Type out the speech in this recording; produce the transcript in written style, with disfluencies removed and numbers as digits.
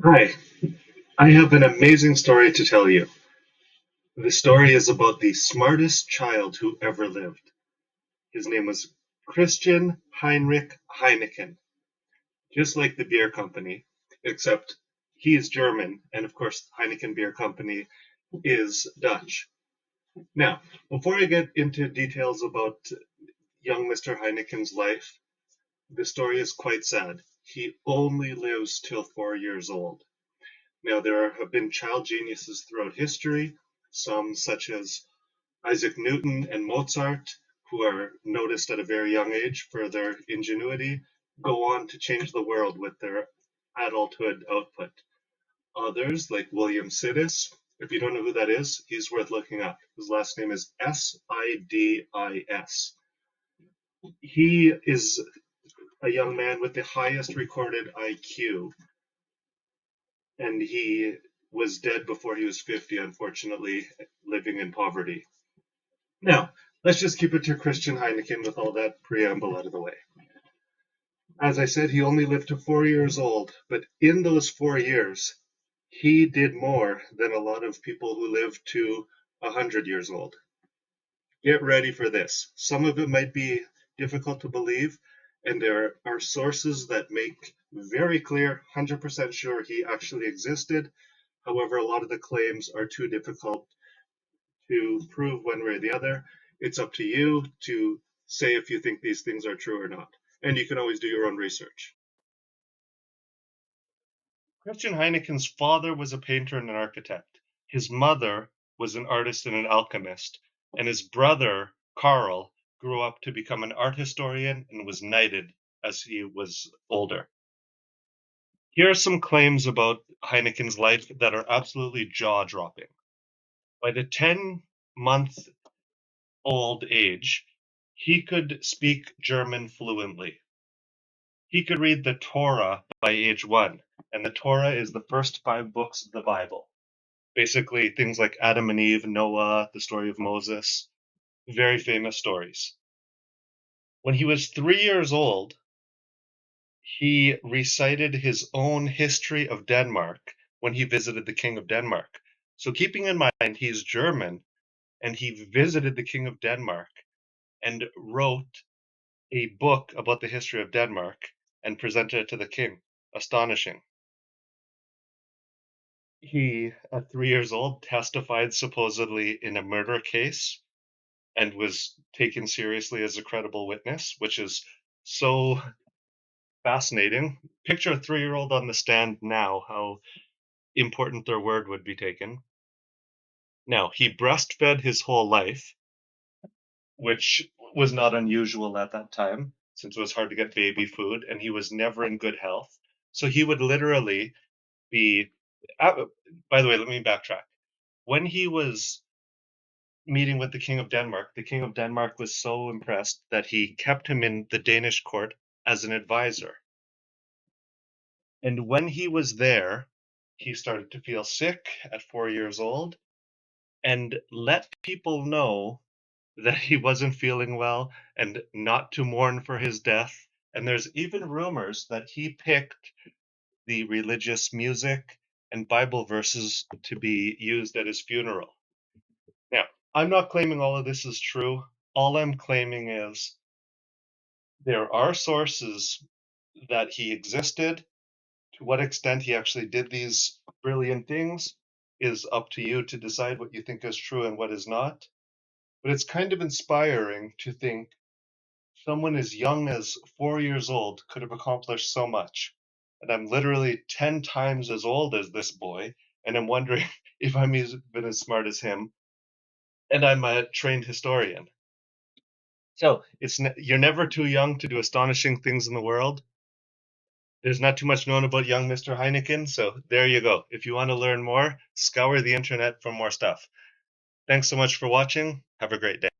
Hi, I have an amazing story to tell you. The story is about the smartest child who ever lived. His name was Christian Heinrich Heineken, just like the beer company, except he is German, and of course, Heineken Beer Company is Dutch. Now, before I get into details about young Mr. Heineken's life, the story is quite sad. He only lives till 4 years old. Now, there have been child geniuses throughout history, some such as Isaac Newton and Mozart, who are noticed at a very young age for their ingenuity, go on to change the world with their adulthood output. Others, like William Sidis, if you don't know who that is, he's worth looking up. His last name is Sidis. He is a young man with the highest recorded IQ, and he was dead before he was 50, unfortunately, living in poverty. Now, let's just keep it to Christian Heineken with all that preamble out of the way. As I said, he only lived to 4 years old, but in those 4 years, he did more than a lot of people who live to 100 years old. Get ready for this. Some of it might be difficult to believe, and there are sources that make very clear, 100% sure he actually existed. However, a lot of the claims are too difficult to prove one way or the other. It's up to you to say if you think these things are true or not. And you can always do your own research. Christian Heineken's father was a painter and an architect. His mother was an artist and an alchemist. And his brother, Karl, grew up to become an art historian and was knighted as he was older. Here are some claims about Heineken's life that are absolutely jaw dropping. By the 10-month-old age, he could speak German fluently. He could read the Torah by age 1, and the Torah is the first 5 books of the Bible. Basically, things like Adam and Eve, Noah, the story of Moses, very famous stories. When he was 3 years old, he recited his own history of Denmark when he visited the King of Denmark. So, keeping in mind he's German and he visited the King of Denmark and wrote a book about the history of Denmark and presented it to the king. Astonishing. He, at 3 years old, testified supposedly in a murder case and was taken seriously as a credible witness, which is so fascinating. Picture a 3-year-old on the stand now, how important their word would be taken. Now, he breastfed his whole life, which was not unusual at that time, since it was hard to get baby food, and he was never in good health. So he would literally be. uh, By the way, let me backtrack. When he was meeting with the King of Denmark, the King of Denmark was so impressed that he kept him in the Danish court as an advisor. And when he was there, he started to feel sick at 4 years old and let people know that he wasn't feeling well and not to mourn for his death. And there's even rumors that he picked the religious music and Bible verses to be used at his funeral. Now, I'm not claiming all of this is true. All I'm claiming is there are sources that he existed. To what extent he actually did these brilliant things is up to you to decide what you think is true and what is not. But it's kind of inspiring to think someone as young as 4 years old could have accomplished so much. And I'm literally 10 times as old as this boy, and I'm wondering if I'm even as smart as him. And I'm a trained historian. So you're never too young to do astonishing things in the world. There's not too much known about young Mr. Heineken, so there you go. If you want to learn more, scour the internet for more stuff. Thanks so much for watching. Have a great day.